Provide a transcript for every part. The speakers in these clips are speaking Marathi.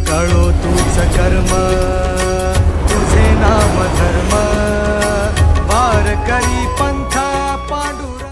कळो तूच कर्म तुझे नाम धर्म वार करी पंथा पांडुरंग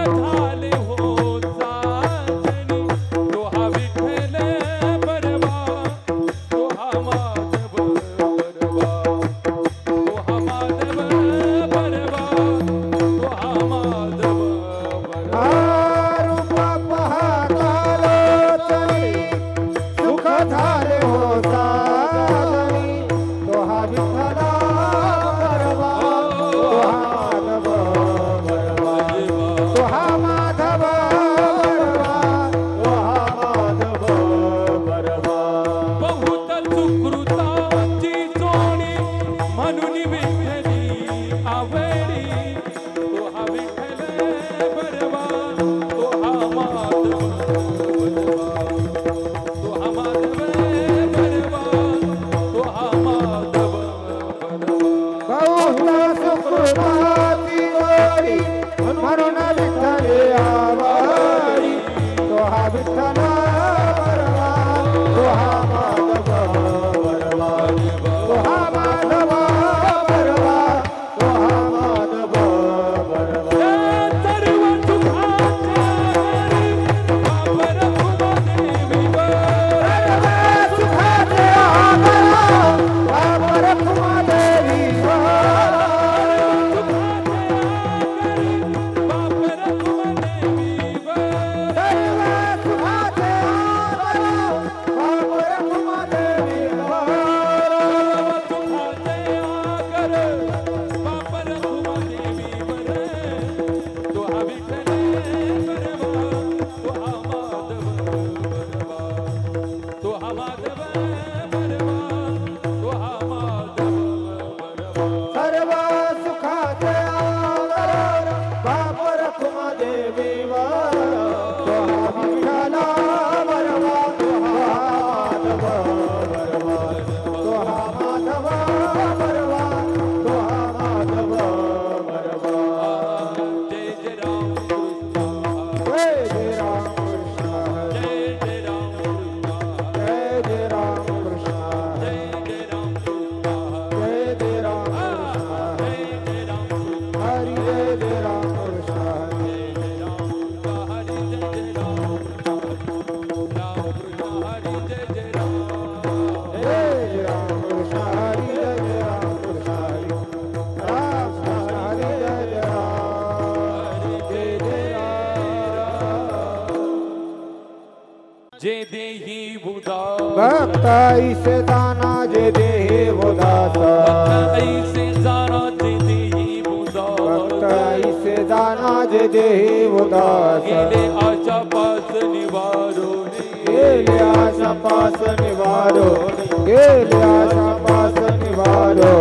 झाले हो साजनी तो हा विठ्ठल बरवा तो हा माधव बरवा तो हा माधव बरवा तो हा माधव बरवा रूप पाहता लोचनी सुख झाले हो साजनी तो हा विठ्ठला बरवा तो हा माधव बरवा तो हा माधव बरवा तो हा माधव बरवा बहुत सुकृताची जोडी म्हणून विठ्ठली आवडी तो हा विठ्ठल बरवा तो हा माधव बरवा तो हा माधव बरवा तो हा माधव बरवा बहुत सुकृताची जोडी म्हणून विठ्ठले आवडी तो हा विठ्ठला बरवा तो हा माधव बरवा तो हा माधव बरवा तो हा माधव बरवा सर्व सुखाच्या वापर देवी सर्व सुखाचे आधार वापर कुमादेवी सर्व सुखाचे आधार वापर कुमादेवी सर्व सुखाचे आधार वापर कुमादेवी तो हा विठ्ठला बरवा तो हा माधव बरवा तो हा माधव बरवा जय जय राम कृष्ण जय जय राम कृष्ण जय जय राम कृष्ण जय जय राम कृष्ण जय जय राम कृष्ण जय जय राम कृष्ण हरि जय जय राम कृष्ण जय राम कृष्ण हरि जय जय राम कृष्ण हरि राम कृष्ण हरि जय जय राम जय जय राम जे देही बुधा भक्त ऐसे दाना जे देहे उदास ऐसे जाना जे देही बुधा भक्त ऐसे दाना जे देहे उदास गेले आशा पास निवारो गेले आशा पास निवारो गेले आशा पास निवारो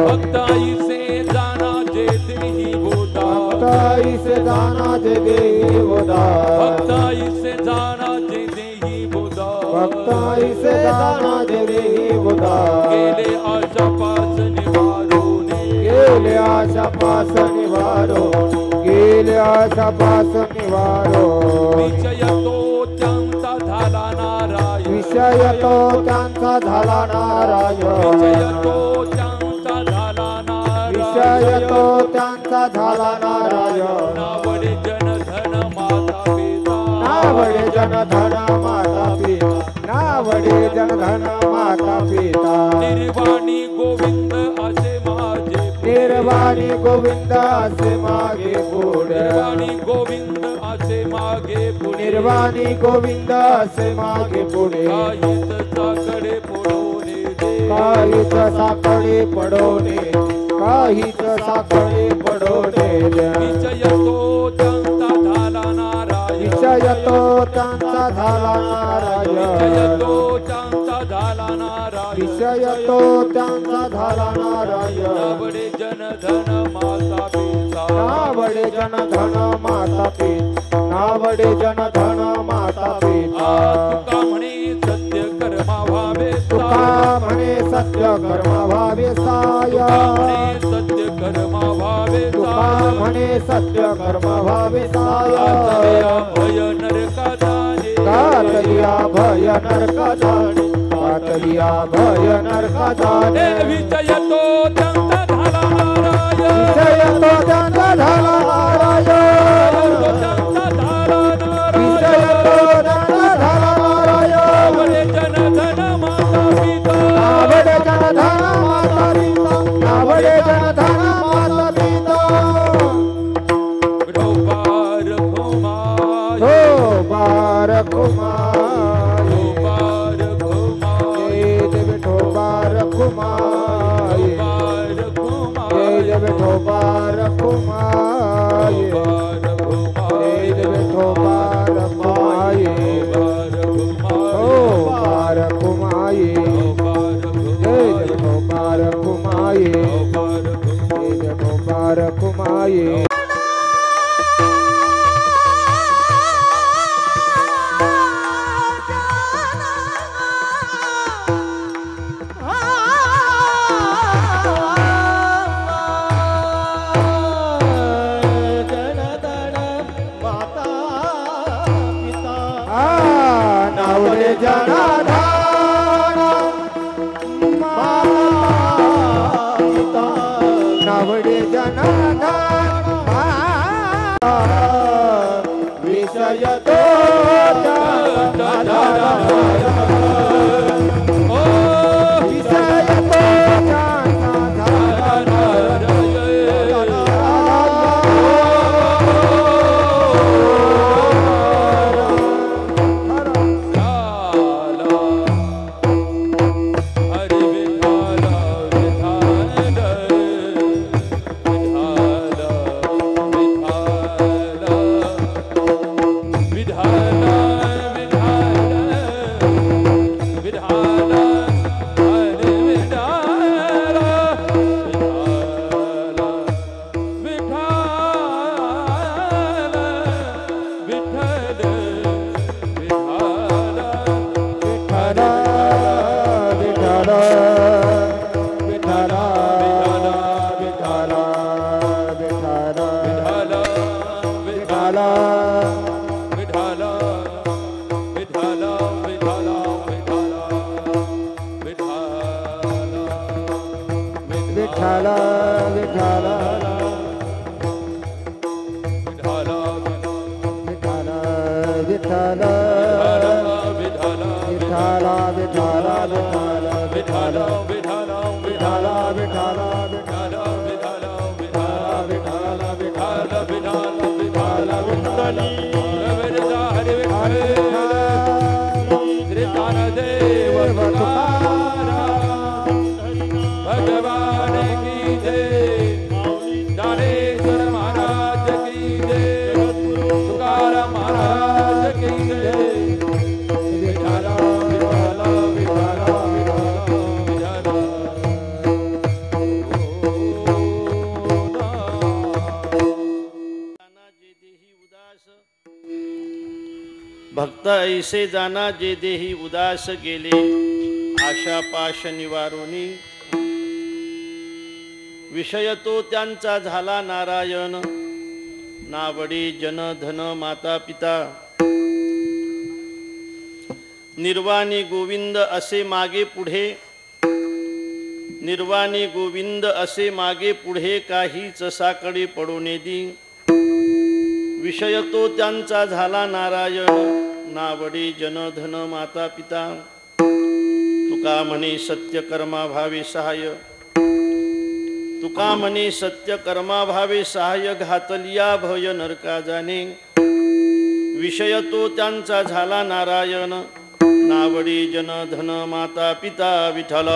भक्त ऐसे जाना जे देही बुधा भक्त ऐसे दाना जे देहे उदास भक्त ऐसे जाना जे देही बुधा भक्त ऐसे दाना जे देहे उदास गेले आशा पास निवारो गेले आशा पास निवारो गेले आशा पास निवारो विषय तो त्यांचा झाला नारायण विषय तो त्यांचा झाला नारायण विषय तो त्यांचा झाला नारायण विषय तो त्यांचा झाला नारायण नावडे जनधन माता पिता नावडे जनधन माता पिता नावडे जनधन माता पिता निर्वाणी गोविंद असे माझे निर्वाणी गोविंद असे मागे पुढे निर्वाणी गोविंद असे मागे पुढे निर्वाणी गोविंद असे मागे पुढे काहीच साकडे पुढवणे दे काहीच साखळे पडवणे काहीच साखळे पडवणे विषय तो त्यांचा झाला नारायण विषय तो त्यांचा झाला विषय नारायण तो त्यांचा झाला नारायण विषय तो त्यांचा झाला नारायण नावडे जनधन माता पिता नावडे जनधन माता पिता नावडे जनधन माता पिता तुका म्हणे सत्य कर्मा व्हावे तुका म्हणे सत्य कर्म भावे साय म्हणे सत्य कर्मा व्हावे तुका म्हणे सत्य कर्म भावे साय भय नरका जाणे घातलिया भय नरक जाणे घातलिया भय नरक जाणे विषय तो त्यांचा झाला नारायण विषय तो त्यांचा झाला नारायण विठोबा रखुमाये तेज विठोबा रखुमाये विठोबा रखुमाये तेज विठोबा रखुमाये तेज विठोबा रखुमाये नावडे जनाधार विषय तो भक्त ऐसे जाना जे देही उदास गेले आशा पाश निवारोनी विषय तो त्यांचा झाला नारायण नावडे जन धन माता पिता निर्वाणी गोविंद असे मागे पुढे निर्वाणी गोविंद असे मागे पुढे काहीच साकडे पडोने दी विषय तो त्यांचा झाला नारायण नावडे जन धन माता पिता तुका म्हणे सत्य कर्मा भावे सहाय तुका म्हणे सत्य कर्मा भावे सहाय घातलिया भय नरका जाणे विषय तो त्यांचा झाला नारायण नावडे जन धन माता पिता विठ्ठल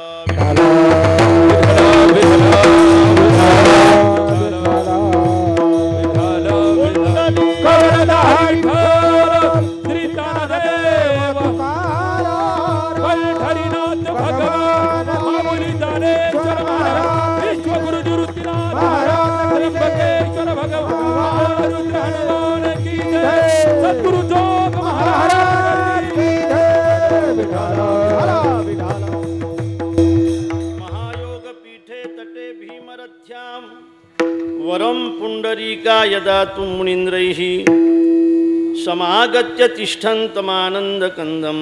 वरम पुंडरीका यदा तुम मुनीन्द्रैः समागत्य तिष्ठन्तमानन्दकन्दं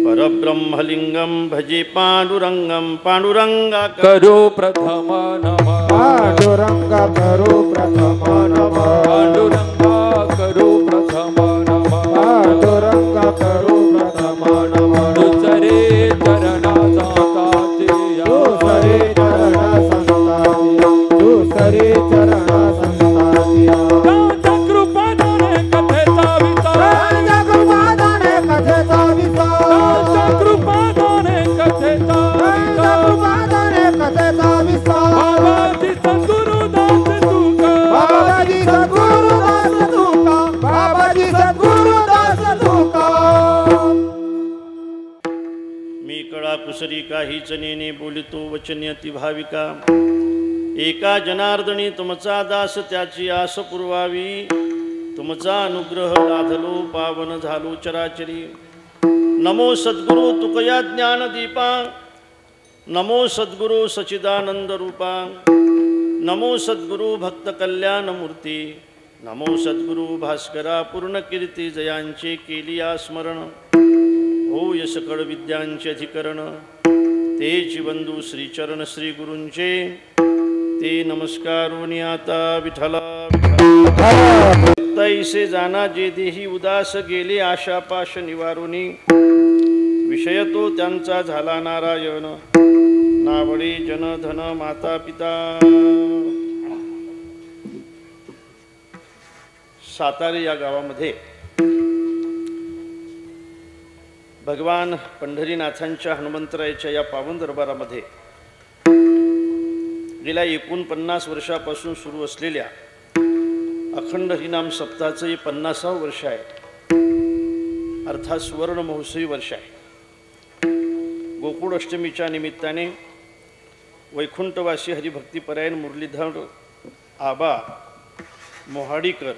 परब्रह्मलिंगं भजे पांडुरंगं पांडुरंगा करो प्रथम नमः पांडुरंगा करो प्रथम नमः पांडुरंगा करो प्रथम नमः पांडुरंगा करो प्रथम नमः दुसरे चरणा संताचे दुसरे चरणा संताचे दुसरे चरणा संताचे कृपादाने कथेचा विचार कृपादाने कथेचा विचार कृपादाने कथेचा कृपादाने कथेचा विचार बाबाजी संतुर वचनेने बोलितो वचने अति भाविका एका जनार्दनी तुमचा दास त्याची आस पुरवावी तुमचा अनुग्रह लाधलो पावन झालो चराचरी नमो सद्गुरु तुकया ज्ञानदीपा नमो सद्गुरु सच्चिदानंद रूपा नमो सद्गुरु भक्त कल्याण मूर्ती नमो सद्गुरु भास्करा पूर्ण कीर्ती जयांचे केली स्मरण होय सकळ विद्यांचे अधिकरण तेची बंधू श्रीचरण श्री गुरूंचे ते नमस्कारोनी आता विठला तैसे जाना जे देही उदास गेले आशा पाश निवारुनी विषय तो त्यांचा झाला नारायण नावडे जन धन माता पिता. सातारे या गावामध्ये भगवान पंढरीनाथांच्या हनुमंतरायाच्या या पावन दरबारामध्ये गेल्या 49 वर्षापासून सुरू असलेल्या अखंड हरिनाम सप्ताहाचं हे 50वं वर्ष आहे. अर्थात सुवर्ण महोत्सवी वर्ष आहे. गोकुळ अष्टमीच्या निमित्ताने वैकुंठवासी हरिभक्तीपरायण मुरलीधर आबा मोहाडीकर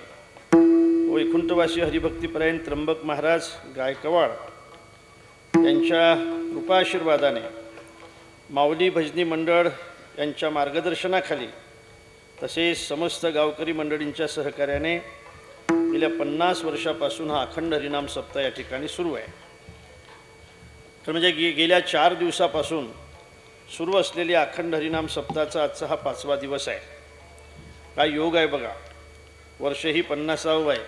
वैकुंठवासी हरिभक्तीपरायण त्र्यंबक महाराज गायकवाड यांच्या कृपाशीर्वादाने माऊली भजनी मंडळ यांच्या मार्गदर्शनाखाली तसेच समस्त गावकरी मंडळींच्या सहकार्याने गेल्या 50 वर्षापासून हा अखंड हरिनाम सप्ताह या ठिकाणी सुरू आहे. तर म्हणजे गेल्या 4 दिवसापासून सुरू असलेल्या अखंड हरिनाम सप्ताहाचा आजचा हा 5वा दिवस आहे. काय योग आहे बघा. वर्ष ही 50वं आहे,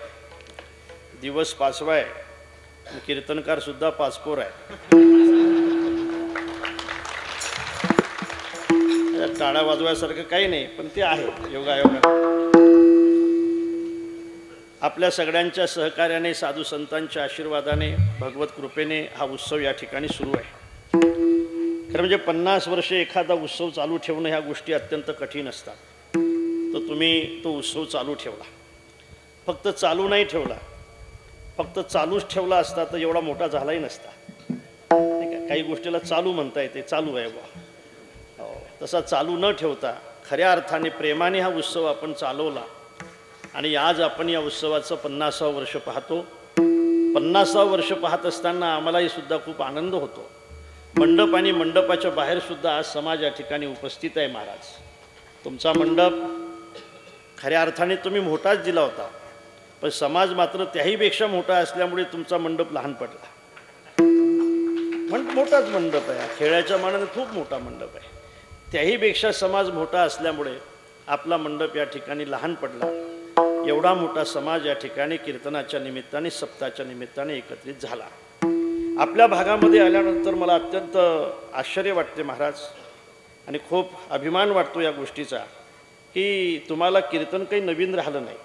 दिवस 5वा आहे, कीर्तनकार सुद्धा 5 पोर आहे. टाळा वाजवायसारखं काही नाही, पण ते आहे योगायोगा. आपल्या सगळ्यांच्या सहकार्याने साधू संतांच्या आशीर्वादाने भगवत कृपेने हा उत्सव या ठिकाणी सुरू आहे. खरं म्हणजे 50 वर्षे एखादा उत्सव चालू ठेवणं ह्या गोष्टी अत्यंत कठीण असतात. तर तुम्ही तो उत्सव चालू ठेवला. फक्त चालू नाही ठेवला, फक्त चालूच ठेवला असता तर एवढा मोठा झालाही नसता. ठीक आहे, काही गोष्टीला चालू म्हणता येते, चालू आहे बा. तसा चालू न ठेवता खऱ्या अर्थाने प्रेमाने हा उत्सव आपण चालवला आणि आज आपण या उत्सवाचं 50वं वर्ष पाहतो. 50वं वर्ष पाहत असताना आम्हालाही सुद्धा खूप आनंद होतो. मंडप आणि मंडपाच्या बाहेर सुद्धा आज समाज या ठिकाणी उपस्थित आहे. महाराज, तुमचा मंडप खऱ्या अर्थाने तुम्ही मोठाच दिला होता, पण समाज मात्र त्याहीपेक्षा मोठा असल्यामुळे तुमचा मंडप लहान पडला. मोठाच मंडप आहे, खेळाच्या मानाने खूप मोठा मंडप आहे. त्याहीपेक्षा समाज मोठा असल्यामुळे आपला मंडप या ठिकाणी लहान पडला. एवढा मोठा समाज या ठिकाणी कीर्तनाच्या निमित्ताने सप्ताहाच्या निमित्ताने एकत्रित झाला. आपल्या भागामध्ये आल्यानंतर मला अत्यंत आश्चर्य वाटते महाराज, आणि खूप अभिमान वाटतो या गोष्टीचा की तुम्हाला कीर्तन काही नवीन राहिलं नाही.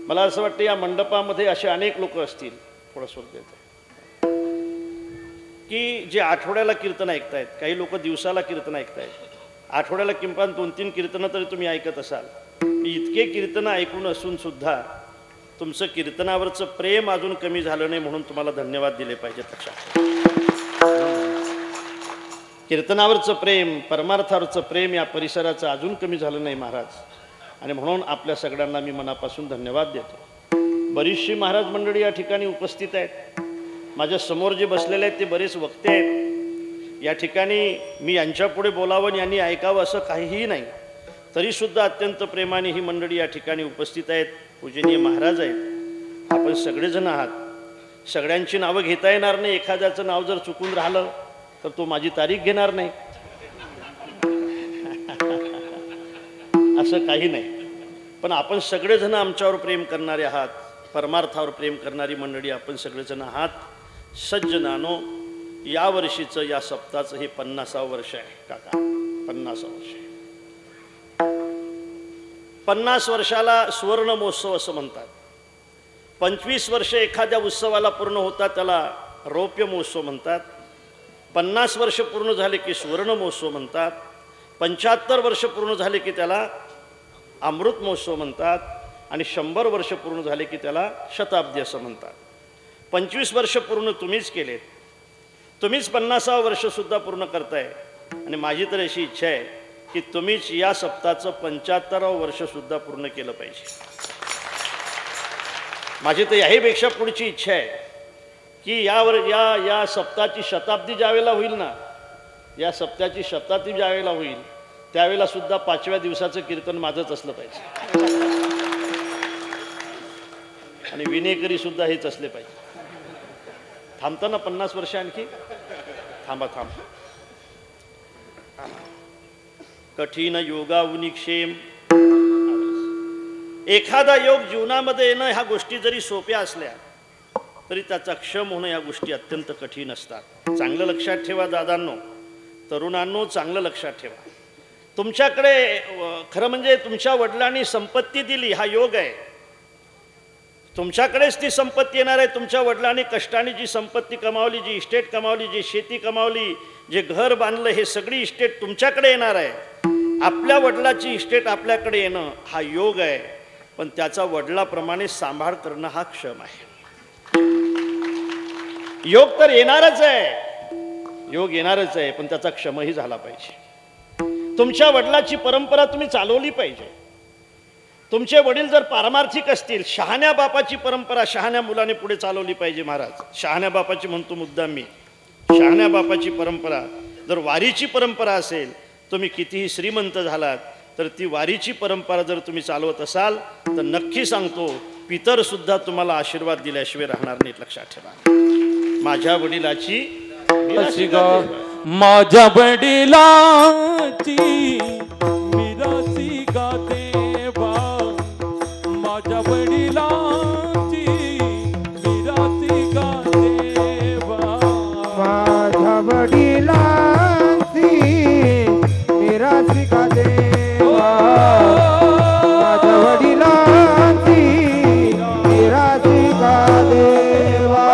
मला असं वाटतं या मंडपामध्ये असे अनेक लोक असतील, थोडं स्वर देतो, की जे आठवड्याला कीर्तन ऐकतायत. काही लोक दिवसाला कीर्तन ऐकतायत. आठवड्याला किंपण 2-3 कीर्तनं तरी तुम्ही ऐकत असाल. इतके कीर्तनं ऐकून असून सुद्धा तुमचं कीर्तनावरचं प्रेम अजून कमी झालं नाही, म्हणून तुम्हाला धन्यवाद दिले पाहिजेत. लक्षात, कीर्तनावरचं प्रेम, परमार्थावरचं प्रेम या परिसराचं अजून कमी झालं नाही महाराज, आणि म्हणून आपल्या सगळ्यांना मी मनापासून धन्यवाद देतो. बरीचशी महाराज मंडळी या ठिकाणी उपस्थित आहेत. माझ्या समोर जे बसलेले आहेत ते बरेच वक्ते आहेत. या ठिकाणी मी यांच्यापुढे बोलावं आणि यांनी ऐकावं असं काहीही नाही, तरीसुद्धा अत्यंत प्रेमाने ही मंडळी या ठिकाणी उपस्थित आहेत. पूजनीय महाराज आहेत, आपण सगळेजण आहात. सगळ्यांची नावं घेता येणार नाही. एखाद्याचं नाव जर चुकून राहिलं तर तो माझी तारीख घेणार नाही, असं काही नाही. पण आपण सगळेजण आमच्यावर प्रेम करणारे आहात, परमार्थावर प्रेम करणारी मंडळी आपण सगळेजण आहात. सज्जनानो, या वर्षीचं या सप्ताहाचं हे 50वं वर्ष आहे काका. 50वं वर्ष आहे. 50 वर्षाला सुवर्ण महोत्सव असं म्हणतात. 25 वर्ष एखाद्या उत्सवाला पूर्ण होतात त्याला रौप्य महोत्सव म्हणतात. 50 वर्ष पूर्ण झाले की सुवर्ण महोत्सव म्हणतात. 75 वर्ष पूर्ण झाले की त्याला अमृत महोत्सव म्हणतात. आणि 100 वर्ष पूर्ण झाले की त्याला शताब्दी असं म्हणतात. 25 वर्ष पूर्ण तुम्हीच केलेत. तुम्हीच 50वं वर्षसुद्धा पूर्ण करताय. आणि माझी तर अशी इच्छा आहे की तुम्हीच या सप्ताहाचं 75वं वर्ष सुद्धा पूर्ण केलं पाहिजे. माझी तर याहीपेक्षा पुढची इच्छा आहे की या सप्ताहाची शताब्दी ज्यावेळेला होईल ना, या सप्ताहाची शताब्दी ज्यावेळेला होईल त्यावेळेला सुद्धा 5व्या दिवसाचं कीर्तन माझंच असलं पाहिजे आणि विनेकरी सुद्धा हेच असले पाहिजे. थांबताना 50 वर्ष आणखी थांबा. कठीण योगावनी क्षेम. एखादा योग जीवनामध्ये येणं ह्या गोष्टी जरी सोप्या असल्या तरी त्याचा क्षम होणं या गोष्टी अत्यंत कठीण असतात. चांगलं लक्षात ठेवा दादांनो, तरुणांनो, चांगलं लक्षात ठेवा. तुमच्याकडे खरं म्हणजे तुमच्या वडिलांनी संपत्ती दिली हा योग आहे. तुमच्याकडेच ती संपत्ती येणार आहे. तुमच्या वडिलांनी कष्टाने जी संपत्ती कमावली, जी इस्टेट कमावली, जी शेती कमावली, जे घर बांधलं, हे सगळी इस्टेट तुमच्याकडे येणार आहे. आपल्या वडिलाची इस्टेट आपल्याकडे येणं हा योग आहे, पण त्याचा वडिलाप्रमाणे सांभाळ करणं हा क्षम आहे. योग तर येणारच आहे, पण त्याचा क्षमही झाला पाहिजे. तुमच्या वडिलाची परंपरा तुम्ही चालवली पाहिजे. तुमचे वडील जर पारमार्थिक असतील, शहाण्या बापाची परंपरा शहाण्या मुलाने पुढे चालवली पाहिजे. महाराज, शहाण्या बापाची म्हणतो मुद्दाम मी. शहाण्या बापाची परंपरा जर वारीची परंपरा असेल, तुम्ही कितीही श्रीमंत झालात तर ती वारीची परंपरा जर तुम्ही चालवत असाल तर नक्की सांगतो पितर सुद्धा तुम्हाला आशीर्वाद दिल्याशिवाय राहणार नाहीत. लक्षात ठेवा. माझ्या वडिलाची माझ्या वडिलांची मिरासी गा देवा, माझ्या वडिलांची मिरासी गा देवा, माझ्या वडिलांची मिरासी गा देवा, माझ्या वडिलांची मिरासी गा देवा.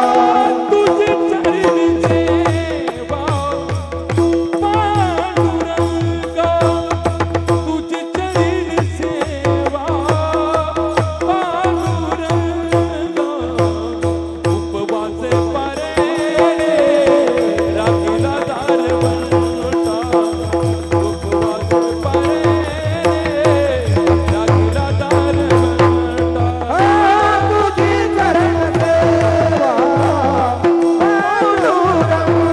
तुझे चरणी सेवा पांडुरंगा, तुझे चरणी सेवा पांडुरंगा. उपवास परे राखीला दारवंता, उपवास परे राखीला दारवंता. तुझी चरण सेवा पांडुरंगा, तुझी चरण सेवा पांडुरंगा.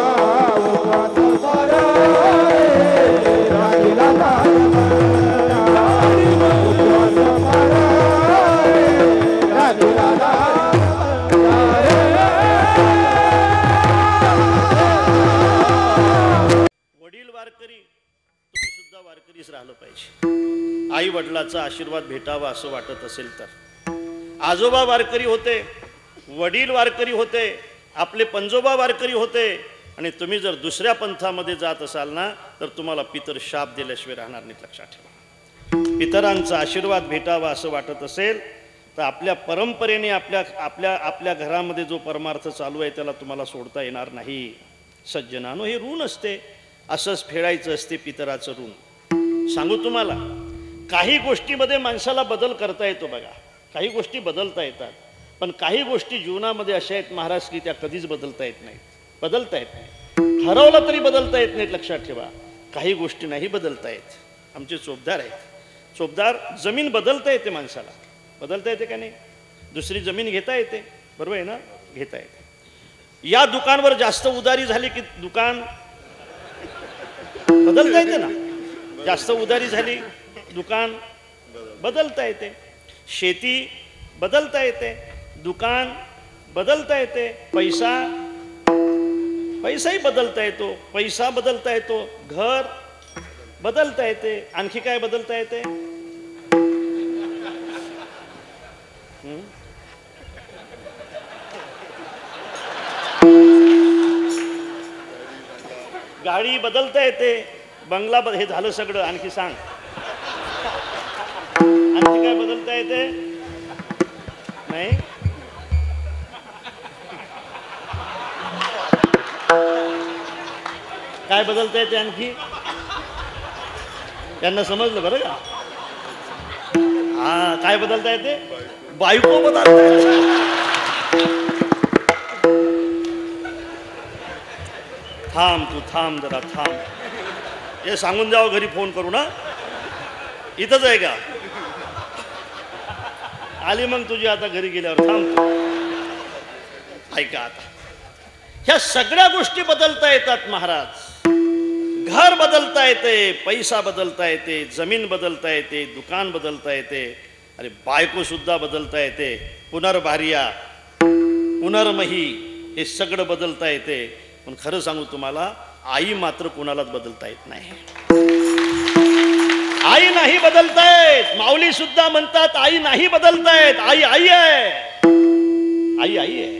उपवास परे राखीला दारवंता, उपवास परे राखीला वडील वारकरी, तुम्ही सुद्धा वारकरीच राहिलं पाहिजे. आई वडिलाचा आशीर्वाद भेटावा असं वाटत असेल तर. आजोबा वारकरी होते, वडील वारकरी होते, आपले पंजोबा वारकरी होते, आणि तुम्ही जर दुसऱ्या पंथामध्ये जात असाल ना तर तुम्हाला पितर शाप दिल्याशिवाय राहणार नाहीत. लक्षात ठेवा. पितरांचा आशीर्वाद भेटावा असं वाटत असेल तर आपल्या परंपरेने आपल्या घरामध्ये जो परमार्थ चालू आहे त्याला तुम्हाला सोडता येणार नाही. सज्जनानो, हे ऋण असते, असंच फेडायचं असते पितराचं ऋण. सांगू तुम्हाला, काही गोष्टीमध्ये माणसाला बदल करता येतो बघा, काही गोष्टी बदलता येतात, पण काही गोष्टी जीवनामध्ये अशा आहेत महाराज की त्या कधीच बदलता येत नाहीत. ठरवलं तरी बदलता येत नाहीत. लक्षात ठेवा. काही गोष्टी नाही बदलता येत. आमचे चोपदार आहेत. चोपदार, जमीन बदलता येते माणसाला. बदलता येते का नाही? दुसरी जमीन घेता येते, बरोबर आहे ना? घेता येते. या दुकानवर जास्त उधारी झाली की दुकान बदलता येते ना. जास्त उधारी झाली, दुकान बदलता येते. शेती बदलता येते, दुकान बदलता येते. पैसाही बदलता येतो, पैसा बदलता येतो, घर बदलता येते. आणखी काय बदलता येते? गाडी बदलता येते, बंगला हे झालं सगळं. आणखी सांग, आणखी काय बदलता येते? नाही. काय बदलता येते आणखी? यांना समजलं बरं का? हा, काय बदलता येते? बायको बदलताय. थांब तू थांब जरा थांब. हे सांगून जावं घरी फोन करू ना. इथंच आहे का? आली मग तुझी आता घरी गेल्यावर. थांब तू. ऐका आता, ह्या सगळ्या गोष्टी बदलता येतात महाराज. घर बदलता येते, पैसा बदलता येते, जमीन बदलता येते, दुकान बदलता येते, अरे बायको सुद्धा बदलता येते. पुनर्भार्या, पुनर्मही, हे सगळं बदलता येते. पण खरं सांगू तुम्हाला, आई मात्र कोणालाच बदलता येत नाही. आई नाही बदलतायत. माऊली सुद्धा म्हणतात आई नाही बदलतायत. आई आई आहे. आई आई आहे.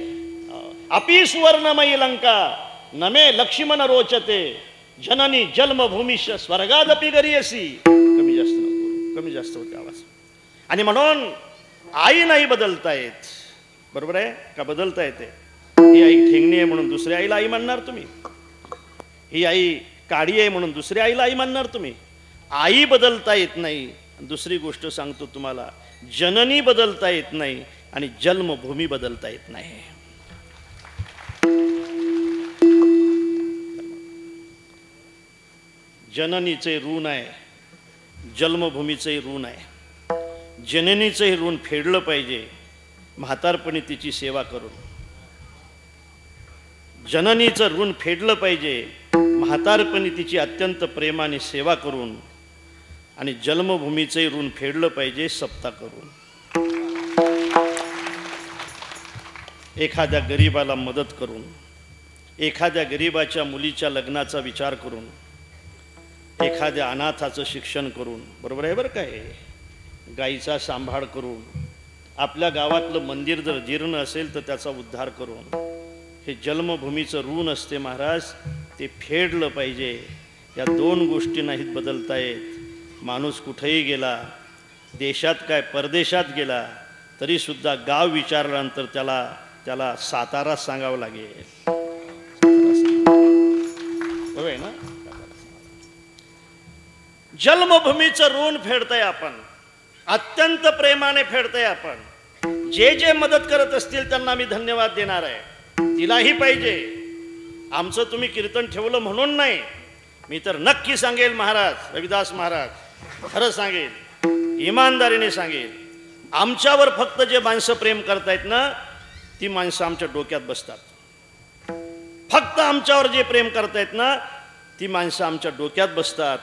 अपि सुवर्णमयी लंका नमे लक्ष्मण रोचते जननी जन्मभूमीश स्वर्गादपि गरीयसी. कमी जास्त नको, कमी जास्त होते आवाज. आणि म्हणून आई नाही बदलता येत. बरोबर आहे का? बदलता येते. ही आई ठेंगणी आहे म्हणून दुसऱ्या आईला आई म्हणणार तुम्ही. ही आई काडी आहे म्हणून दुसऱ्या आईला आई म्हणणार तुम्ही. आई बदलता येत नाही. दुसरी गोष्ट सांगतो तुम्हाला, जननी बदलता येत नाही आणि जन्मभूमी बदलता येत नाही. जननीचे ऋण आहे, जन्मभूमीचे ऋण आहे. जननीचे ऋण फेडलं पाहिजे म्हातारपणी तिची सेवा करून. जननीचं ऋण फेडलं पाहिजे म्हातारपणी तिची अत्यंत प्रेमाने सेवा करून. आणि जन्मभूमीचे ऋण फेडलं पाहिजे सप्ताह करून. एखाद्या गरीबाला मदत करून, एखाद्या गरीबाच्या मुलीच्या लग्नाचा विचार करून, एखाद्या अनाथाचं शिक्षण करून. बरोबर आहे बरं काय? गाईचा सांभाळ करून, आपल्या गावातलं मंदिर जर जीर्ण असेल तर त्याचा उद्धार करून. हे जन्मभूमीचं ऋण असते महाराज, ते फेडलं पाहिजे. या दोन गोष्टी नाहीत बदलता येत. माणूस कुठेही गेला, देशात काय परदेशात गेला, तरीसुद्धा गाव विचारल्यानंतर त्याला सातारा सांगावं लागेल. बरोबर आहे ना? जन्मभूमीचं ऋण फेडताय आपण, अत्यंत प्रेमाने फेडताय आपण. जे जे मदत करत असतील त्यांना मी धन्यवाद देणार आहे. तिलाही पाहिजे. आमचं तुम्ही कीर्तन ठेवलं म्हणून नाही, मी तर नक्की सांगेल महाराज, रविदास महाराज, खरं सांगेल, इमानदारीने सांगेल, आमच्यावर फक्त जे माणसं प्रेम करतायत ना, ती माणसं आमच्या डोक्यात बसतात. फक्त आमच्यावर जे प्रेम करतायत ना, ती माणसं आमच्या डोक्यात बसतात.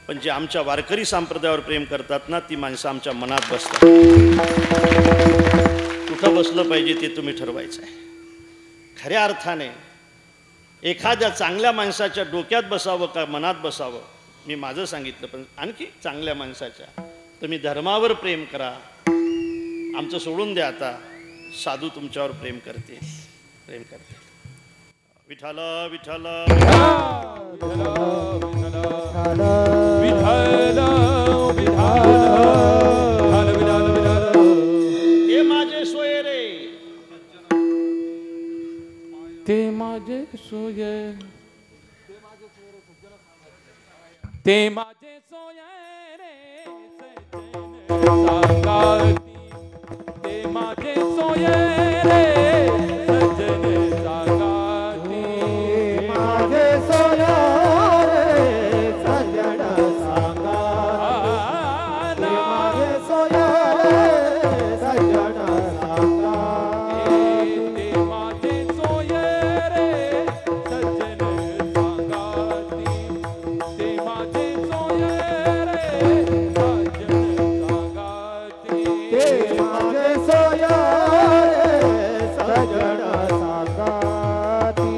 पण जे आमच्या वारकरी संप्रदायावर प्रेम करतात ना, ती माणसं आमच्या मनात बसतात. कुठं बसलं पाहिजे ते तुम्ही ठरवायचं आहे. खऱ्या अर्थाने एखाद्या चांगल्या माणसाच्या डोक्यात बसावं का मनात बसावं, मी माझं सांगितलं. पण आणखी चांगल्या माणसाच्या, तुम्ही धर्मावर प्रेम करा. आमचं सोडून द्या आता. साधू तुमच्यावर प्रेम करते, प्रेम करते. विठ्ठल विठ्ठल हे माझे सोयरे, ते माझे सोये, ते माझे सोयरे सांगाती, ते माझे सोयरे सजन सांगाती, माझे सोयरे सजन सांगाती, माझे सोयरे सजन सांगाती, ते माझे सोयरे सजन सांगाती, ते माझे सोयरे सजन सांगाती, ते माझे सोयरे सजन सांगाती,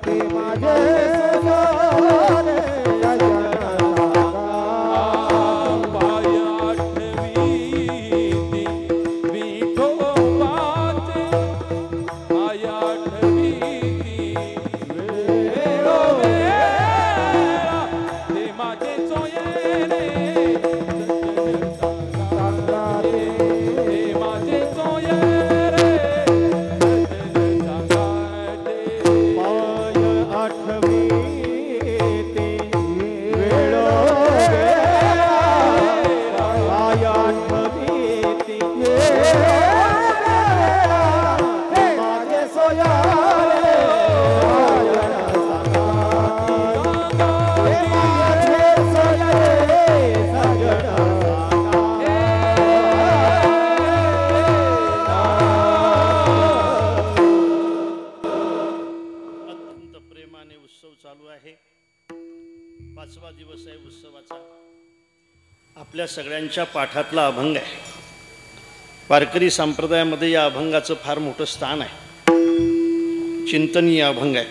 ते माझे सोयरे सजन सांगाती. पाय आठवीती विठोबाचे, पाय आठवीती वेळोवेळा, ते माझे सोयरे सजन सांगाती, ते माझे सोयरे सजन सांगाती. पाय आठवी उत्सव चालू आहे. 5वा दिवस आहे उत्सवाचा. आपल्या सगळ्यांच्या पाठातला अभंग आहे. वारकरी संप्रदायामध्ये या अभंगाचं फार मोठं स्थान आहे. चिंतनीय अभंग आहे.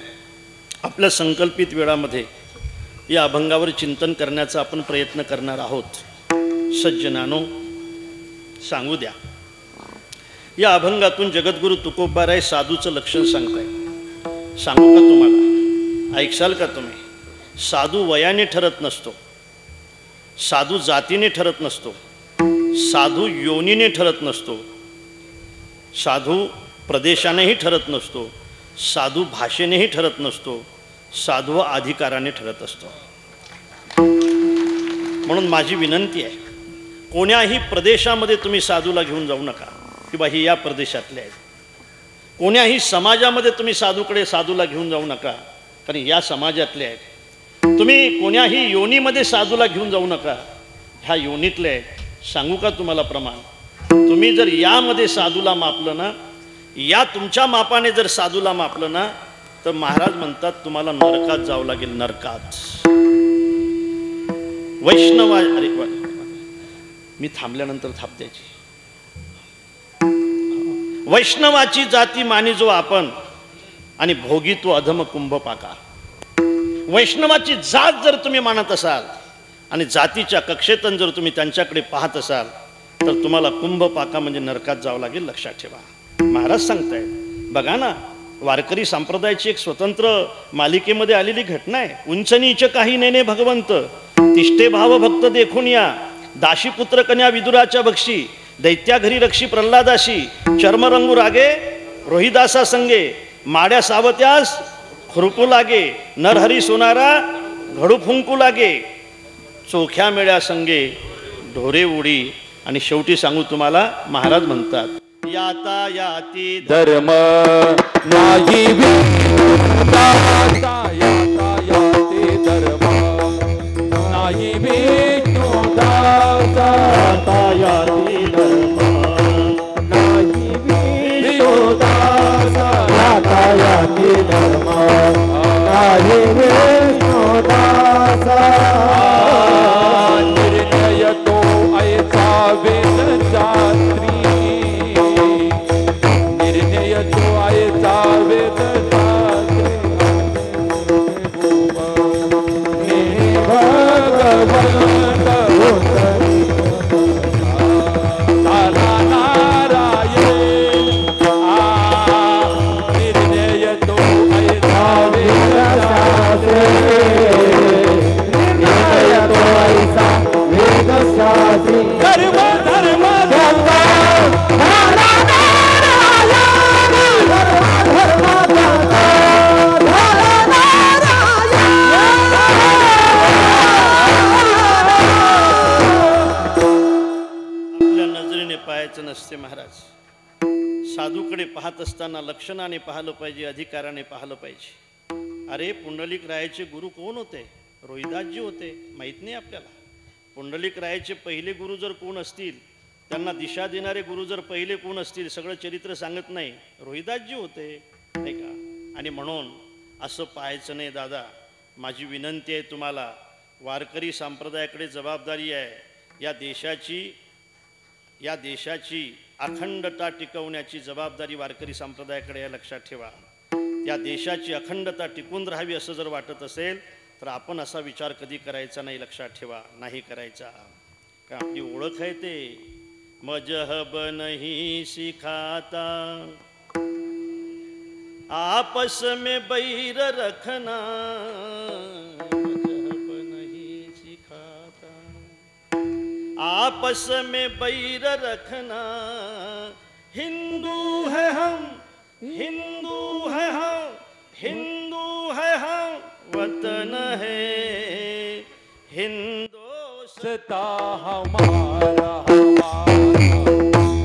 आपल्या संकल्पित वेळामध्ये या अभंगावर चिंतन करण्याचा आपण प्रयत्न करणार आहोत. सज्जनानो, सांगू द्या, या अभंगातून जगद्गुरु तुकोबाराय साधूचं लक्षण सांगताय. सांगू का तुम्हाला? ऐकशाल का तुम्ही? साधू वयाने ठरत नसतो, साधू जातीने ठरत नसतो, साधू योनीने ठरत नसतो, साधू प्रदेशानेही ठरत नसतो, साधू भाषेनेही ठरत नसतो, साधू अधिकाराने ठरत असतो. म्हणून माझी विनंती आहे, कोण्याही प्रदेशामध्ये तुम्ही साधूला घेऊन जाऊ नका की बा ही या प्रदेशातले आहेत. कोण्याही समाजामध्ये तुम्ही साधूला घेऊन जाऊ नका, कारण या समाजातले आहेत. तुम्ही कोण्याही योनीमध्ये साधूला घेऊन जाऊ नका, ह्या योनीतले आहेत. सांगू का तुम्हाला प्रमाण? तुम्ही जर यामध्ये साधूला मापलं ना, या तुमच्या मापाने जर साधूला मापलं ना, तर महाराज म्हणतात तुम्हाला नरकात जावं लागेल. नरकात. वैष्णवा, अरे मी थांबल्यानंतर थाप द्यायची. वैष्णवाची जाती मानी जो आपण, आणि भोगी तो अधम कुंभ पाका. वैष्णवाची जात जर तुम्ही मानत असाल आणि जातीच्या कक्षेतून जर तुम्ही त्यांच्याकडे पाहत असाल, तर तुम्हाला कुंभ पाका म्हणजे नरकात जावं लागेल. लक्षात ठेवा. महाराज सांगतायत. बघा ना, वारकरी संप्रदायाची एक स्वतंत्र मालिकेमध्ये आलेली घटना आहे. उंच नीच काही नेने भगवंत, तिष्ठे भाव भक्त देखून या, दाशी पुत्र कन्या विदुराच्या बक्षी, दैत्या घरी रक्षी प्रल्हादाशी, चर्मरंगू रागे रोहिदासा संगे, माड्या सावत्यास खुरपू लागे, नरहरी सोनारा घडू फुंकू लागे, चोख्या मेळ्या संगे ढोरे उडी. आणि शेवटी सांगू तुम्हाला, महाराज म्हणतात याता याती धर्म नाही विनोदाचा, याता याती धर्म नाही विनोदाचा, याता याती धर्म नाही विनोदाचा, याता याती धर्म नाही विनोदाचा. निर्णय तो ऐसा वेद जात्री, निर्णय तो ऐसा वेद जात्री, भगवंत साला नारायण. निर्णय तो ऐसा वेद जात्री, निर्णय तो ऐसा वेद जात्री. धर्म धर्म धर्म पाहायचं नसते महाराज. साधूकडे पाहत असताना लक्षणाने पाहिलं पाहिजे, अधिकाराने पाहिलं पाहिजे. अरे पुंडलिक रायाचे गुरु कोण होते? रोहिदासजी होते. माहीत नाही आपल्याला? पुंडलिक रायाचे पहिले गुरु जर कोण असतील, त्यांना दिशा देणारे गुरु जर पहिले कोण असतील, सगळं चरित्र सांगत नाही, रोहिदासजी होते, नाही का? आणि म्हणून असं पाहायचं नाही दादा. माझी विनंती आहे तुम्हाला, वारकरी संप्रदायाकडे जबाबदारी आहे. या देशाची अखंडता टिकवण्याची जबाबदारी वारकरी संप्रदायाकडे आहे. लक्षात ठेवा. या देशाची अखंडता टिकून राहावी असं जर वाटत असेल, तर आपण असा विचार कधी करायचा नाही. लक्षात ठेवा, नाही करायचा. का आपली ओळख आहे ते, मजहब नहीं सिखाता, आपस में बैर रखना, मजहब नहीं सिखाता, आपस में बैर रखना, हिंदू है हम, हिंदू है हम, हिंदू है हम, वतन है हिंदोस्ता हमारा,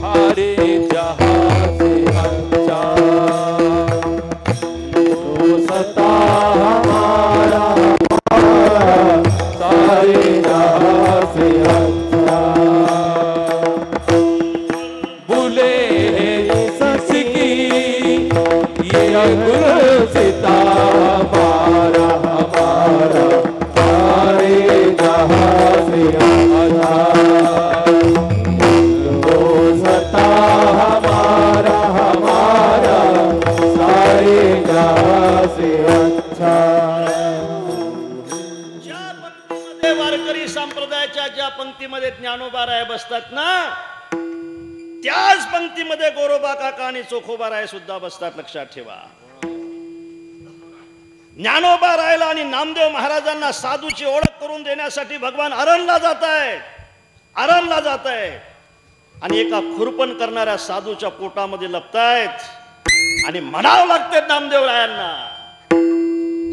हरे जहां से अच्छा, हिंदोस्ता हमारा सारे जहां से अच्छा. बुले ससकी ये गुरु सीता हमारा, वारकरी संप्रदायाच्या ज्या पंक्तीमध्ये ज्ञानोबाराय बसतात ना, त्याच पंक्तीमध्ये गोरोबा काका आणि चोखोबाराय सुद्धा बसतात, लक्षात ठेवा. ज्ञानोबारायला आणि नामदेव महाराजांना साधूची ओळख करून देण्यासाठी भगवान अरणला जात आहे आणि एका खुरपण करणाऱ्या साधूच्या पोटामध्ये लपतायत आणि म्हणावं लागते नामदेवरायांना,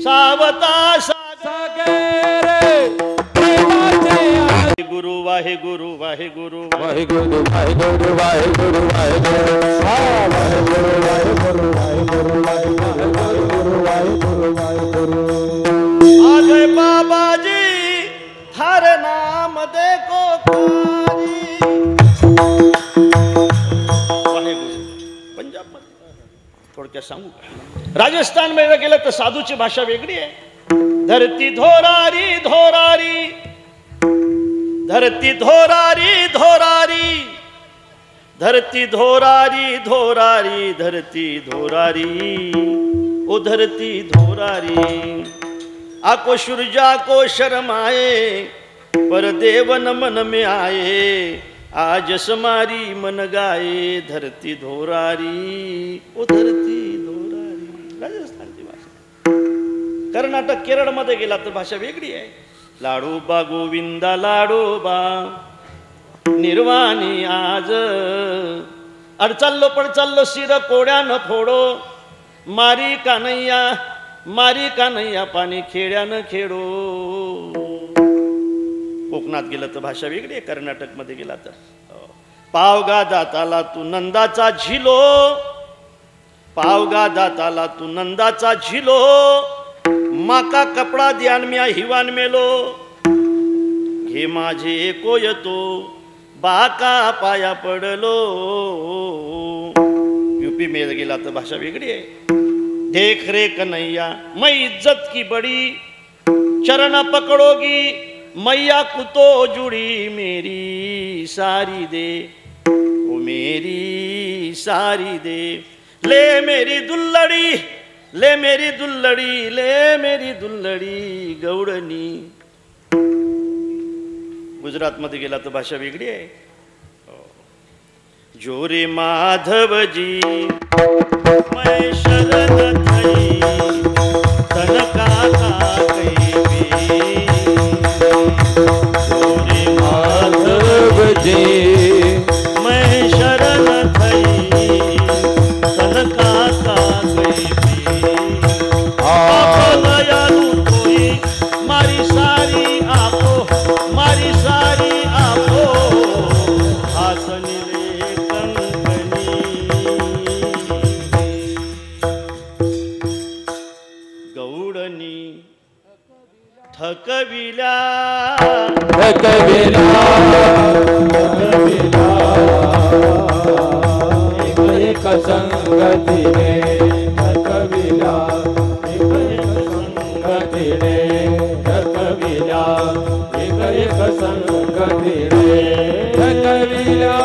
सावता सागर प्रेमाचे गुरु वाहे गुरु वाहे गुरु वाहेगुरु वाहेगुरु वाहेगुरु वाहेगुरु वाहेगुरु वाहेगुरु वाहेगुरु वाहेगुरु वाहेगुरु वाहेगुरु. आ गए बाबा जी थारे नाम देखो कारी. पंजाब मध्ये थोडक्यात सांगू का, राजस्थान मध्ये गेलं तर साधूची भाषा वेगळी आहे. धरती धोरारी धोरारी, धरती धोरारी धोरारी, धरती धोरारी धोरारी, धरती धोरारी ओ धरती धोरारी. आको शुरजा को शर्माए पर देवन मन में आए, आज समारी मन गाए, धरती धोरारी ओ धरती धोरारी. राजस्थानची भाषा. कर्नाटक केरळ मध्ये गेला तर भाषा वेगळी आहे. लाडोबा गोविंदा लाडोबा निर्वाणी आज, अड चाललो पण चाललो शिर कोड्यानं फोडो, मारी कानैया पाणी खेड्यानं खेडो. कोकणात गेलं तर भाषा वेगळी आहे. कर्नाटक मध्ये गेला तर पावगा दाताला तू नंदाचा झिलो, पावगा दाताला तू नंदाचा झिलो, माका कपडा द्यान म्या हिवान मेलो, घे माझे कोयतो बाका पाया पडलो. यूपी में गेला तर भाषा वेगळी आहे. देख रे कन्हैया मैं इज्जत की बड़ी, चरण पकड़ोगी मैया कुतो जुड़ी, मेरी सारी दे ओ मेरी सारी दे. ले मेरी दुल्लड़ी, ले मेरी दुल्लड़ी, ले मेरी दुल्लड़ी गौडनी. गुजरात मध्ये गेला तर भाषा वेगळी आहे. जोरे माधवजी मैं शरण थई, तन काका कैबी. जोरे माधवजी मैं शरण थई, तन काका कैबी. आपो दयालु कोई मारी सारी आपो, मारी सारी आपो, हाथ निले कंकणी. गौडनी थकविल्या थकविला थकविला, एक संगतीने थकविला, एक संगतीने थकविला, एक संगतीने थकविला.